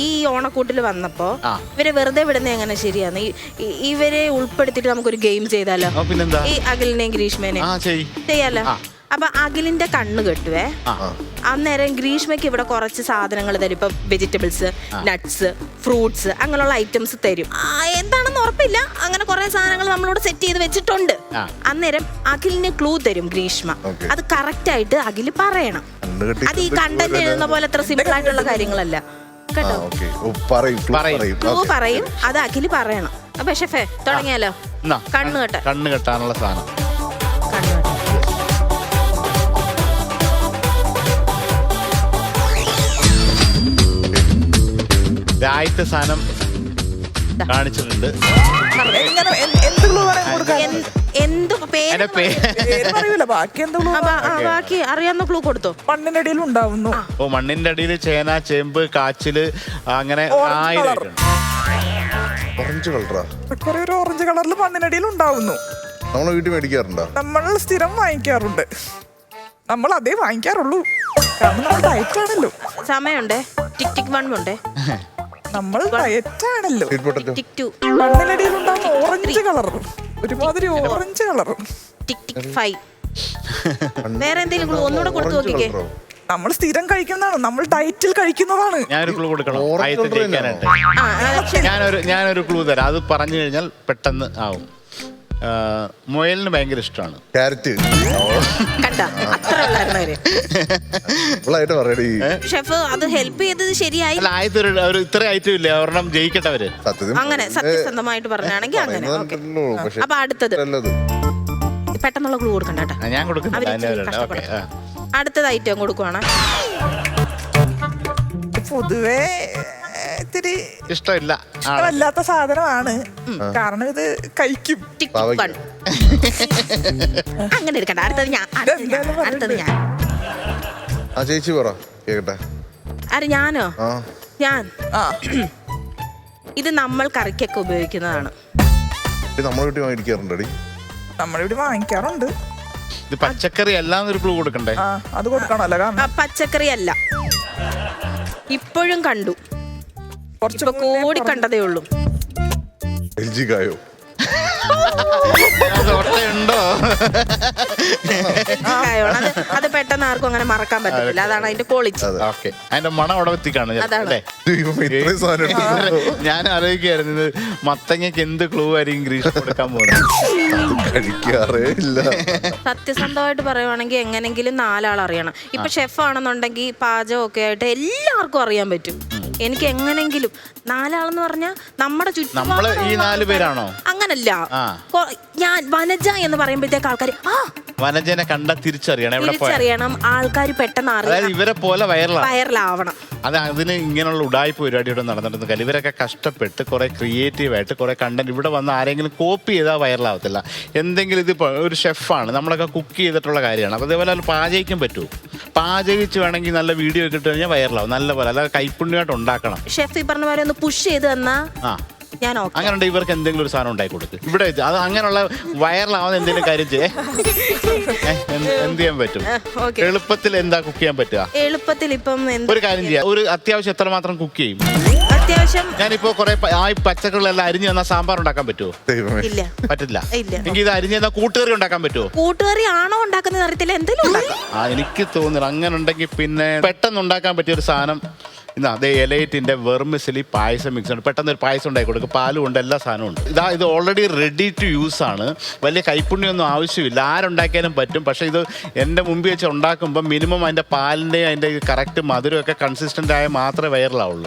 ഈ ഓണക്കൂട്ടിൽ വന്നപ്പോ ഇവരെ വെറുതെ വിടുന്ന എങ്ങനെ ശരിയാണ്? ഇവരെ ഉൾപ്പെടുത്തിട്ട് നമുക്കൊരു ഗെയിം ചെയ്താലോ? പിന്നെന്താ? ഈ അഖിലിനെയും ഗ്രീഷ്മേനെയും ചെയ്യാലോ. അപ്പൊ അഖിലിന്റെ കണ്ണ് കെട്ടുവേ. അന്നേരം ഗ്രീഷ്മയ്ക്ക് ഇവിടെ കുറച്ച് സാധനങ്ങൾ തരും. ഇപ്പൊ വെജിറ്റബിൾസ്, നട്ട്സ്, ഫ്രൂട്ട്സ് അങ്ങനെയുള്ള ഐറ്റംസ് തരും. എന്താണെന്ന് ഉറപ്പില്ല. അങ്ങനെ കുറെ സാധനങ്ങൾ നമ്മളോട് സെറ്റ് ചെയ്ത് വെച്ചിട്ടുണ്ട്. അന്നേരം അഖിലിന് ക്ലൂ തരും ഗ്രീഷ്മ. അത് കറക്റ്റ് ആയിട്ട് അഖില് പറയണം. അത് ഈ കണ്ടന്റ് എഴുതുന്ന പോലെ അത്ര സിമ്പിൾ ആയിട്ടുള്ള കാര്യങ്ങളല്ല കേട്ടോ. ക്ലൂ പറയും, അത് അഖില് പറയണം. അപ്പൊ ഷെഫേ തുടങ്ങിയാലോ? കണ്ണ് കെട്ടാനുള്ള സാധനം. ആദ്യത്തെ സാധനം കാണിച്ചിട്ടുണ്ട്. ബാക്കി അറിയാവുന്ന ക്ലൂ കൊടുത്തോ? മണ്ണിന്റെ അടിയിൽ ഉണ്ടാവുന്നു. ഓ, മണ്ണിന്റെ അടിയിൽ ചേന, ചേമ്പ്, കാച്ചില്, അങ്ങനെ ഓറഞ്ച് കളറിൽ മണ്ണിനടിയിൽ ഉണ്ടാവുന്നു. നമ്മളെ വീട്ടിൽ മേടിക്കാറുണ്ടോ? നമ്മൾ സ്ഥിരം വാങ്ങിക്കാറുണ്ട്. നമ്മൾ അതേ വാങ്ങിക്കാറുള്ളൂ. കാരണം നമ്മൾ ഡയറ്റാണല്ലോ. സമയമുണ്ടേ. ടിക് ടിക് 1 ഉണ്ടേ. നമ്മൾ ഡയറ്റാണല്ലോ. ടിക് 2. മണ്ണിനടിയിൽ ഉണ്ടാവുന്ന ഓറഞ്ച് കളർ, ഒരുമാതിരി ഓറഞ്ച് കളർ. ടിക് ടിക് 5. വേറെ എന്തെങ്കിലും ക്ലൂ ഒന്നുകൂടെ കൊടുത്തു നോക്കിക്കേ. നമ്മൾ സ്ഥിരം കഴിക്കുന്നതാണ്. നമ്മൾ ഡയറ്റിൽ കഴിക്കുന്നതാണ്. ഞാനൊരു ക്ലൂ കൊടുക്കണം. ഞാനൊരു ക്ലൂ തരാം. അത് പറഞ്ഞു കഴിഞ്ഞാൽ പെട്ടെന്ന് ആവും. മുയലിന് ഭയങ്കര ഇഷ്ടമാണ് ക്യാരറ്റ്. ഷെഫ് അത് ഹെൽപ്പ് ചെയ്തത് ശരിയായി. ഇത്ര ഐറ്റം ഇല്ല, ഒരെണ്ണം ജയിക്കട്ടെ അവര്. അങ്ങനെ സത്യസന്ധമായിട്ട് പറഞ്ഞാണെങ്കിൽ അങ്ങനെ. അപ്പൊ അടുത്തത് പെട്ടെന്നുള്ള ക്ലൂ കൊടുക്കണ്ട കേട്ടോ. ഞാൻ കൊടുക്കുന്നു. അടുത്തത് ഐറ്റം കൊടുക്കുവാണ്. പൊതുവേ ഇത്തിരി ഇഷ്ടമല്ലാത്ത സാധനമാണ്. കാരണം ഇത് കഴിക്കും. അങ്ങനെ എടുക്കണ്ട. അടുത്തത് ഞാൻ. ചേച്ചി പറ കേക്കട്ടെ. അരെ ഞാനോ? ഞാൻ ഇത് നമ്മൾ കറിക്കൊക്കെ ഉപയോഗിക്കുന്നതാണ്. നമ്മളെ വീട്ടിൽ മേടിക്കാറുണ്ടടി. നമ്മുടെ വീട്ടിൽ വാങ്ങിക്കാറുണ്ട്. ഇത് പച്ചക്കറി അല്ലാന്നൊരു ക്ലൂ കൊടുക്കണ്ടേ? അത് കൊടുക്കണല്ലോ. കാരണം പച്ചക്കറി അല്ല. ഇപ്പോഴും കണ്ടു. ഇപ്പൊ കൂടി കണ്ടതേ ഉള്ളൂ. എൽജിക്കായോ? അത് പെട്ടെന്ന് ആർക്കും അങ്ങനെ മറക്കാൻ പറ്റില്ല. അതാണ് അതിന്റെ ക്വാളിറ്റി. അതിന്റെ മണം അവിടെ എത്തിക്കാണ്. ഞാൻ ആലോചിക്കായിരുന്നു ഇത് മത്തങ്ങക്ക് എന്ത് ക്ലൂ ആയിരിക്കും ഗ്രീഷ്മ കൊടുക്കാൻ പോകുന്നത്. സത്യസന്ധമായിട്ട് പറയുവാണെങ്കിൽ എങ്ങനെങ്കിലും 4 ആൾ അറിയണം. ഇപ്പൊ ഷെഫ് ആണെന്നുണ്ടെങ്കിൽ പാചകമൊക്കെ ആയിട്ട് എല്ലാവർക്കും അറിയാൻ പറ്റും. എനിക്ക് എങ്ങനെങ്കിലും 4 ആളെന്ന് പറഞ്ഞാൽ നമ്മുടെ ചുറ്റും ഈ 4 പേരാണോ? അങ്ങനല്ല. ഞാൻ വനജ എന്ന് പറയുമ്പോഴത്തേക്ക് ആൾക്കാർ വനജനെ കണ്ട തിരിച്ചറിയണം. ആൾക്കാർ പെട്ടെന്ന് അറിയാം. ഇവരെ പോലെ വൈറലാവണം. അതിന് ഇങ്ങനെയുള്ള ഉടായ്പ പരിപാടി ഇവിടെ നടന്നിട്ടുണ്ട്. ഇവരൊക്കെ കഷ്ടപ്പെട്ട് കുറെ ക്രിയേറ്റീവായിട്ട് കുറെ കണ്ടന്റ് ഇവിടെ വന്ന് ആരെങ്കിലും കോപ്പി ചെയ്താൽ വൈറലാവത്തില്ല. എന്തെങ്കിലും ഇത് ഒരു ഷെഫാണ്, നമ്മളൊക്കെ കുക്ക് ചെയ്തിട്ടുള്ള കാര്യമാണ്. അപ്പോൾ അതേപോലെ പാചകിക്കാൻ പറ്റുമോ? പാചകിച്ച് വേണമെങ്കിൽ നല്ല വീഡിയോ കിട്ടു കഴിഞ്ഞാൽ വൈറലാവും. നല്ല പോലെ അല്ലാതെ കൈപ്പുണ്യമായിട്ട് ഉണ്ടാക്കണം. ഷെഫ് ഈ പറഞ്ഞ പോലെ ഒന്ന് പുഷ് ചെയ്ത് തന്നാ അങ്ങനെ ഇവർക്ക് എന്തെങ്കിലും ഒരു സാധനം ഉണ്ടാക്കി കൊടുക്കും. ഇവിടെ അത് അങ്ങനെയുള്ള വൈറലാവുന്ന എന്തെങ്കിലും കാര്യം എന്ത് ചെയ്യാൻ പറ്റും? എളുപ്പത്തിൽ എന്താ കുക്ക് ചെയ്യാൻ പറ്റുക? എളുപ്പത്തിൽ ഇപ്പം ഒരു കാര്യം ചെയ്യാം. ഒരു അത്യാവശ്യം എത്രമാത്രം കുക്ക് ചെയ്യും? അത്യാവശ്യം ഞാനിപ്പോ കുറെ കറികളെല്ലാം അരിഞ്ഞു തന്നാൽ സാമ്പാർ ഉണ്ടാക്കാൻ പറ്റുമോ? ഇല്ല, പറ്റില്ല. എനിക്ക് ഇത് അരിഞ്ഞു തന്നാൽ കൂട്ടുകറി ഉണ്ടാക്കാൻ പറ്റുമോ? കൂട്ടുകറി ആണോ ഉണ്ടാക്കുന്നത് അറിയത്തില്ല. എന്തെങ്കിലും എനിക്ക് തോന്നുന്നു അങ്ങനെ ഉണ്ടെങ്കിൽ പിന്നെ പെട്ടെന്ന് ഉണ്ടാക്കാൻ പറ്റിയ ഒരു സാധനം അതേ എലൈറ്റിന്റെ വെർമിസിലി പായസം മിക്സ് ഉണ്ട്. പെട്ടെന്ന് ഒരു പായസം ഉണ്ടാക്കി കൊടുക്കും. പാലും ഉണ്ട്, എല്ലാ സാധനവും ഉണ്ട്. ഇത് ഓൾറെഡി റെഡി ടു യൂസ് ആണ്. വലിയ കൈപ്പുണ്യൊന്നും ആവശ്യമില്ല. ആരുണ്ടാക്കിയാലും പറ്റും. പക്ഷേ ഇത് എൻ്റെ മുമ്പിൽ വെച്ച് ഉണ്ടാക്കുമ്പോൾ മിനിമം അതിൻ്റെ പാലിൻ്റെയും അതിൻ്റെ കറക്റ്റ് മധുരമൊക്കെ കൺസിസ്റ്റൻ്റ് ആയാൽ മാത്രമേ വൈറലാവുള്ളൂ.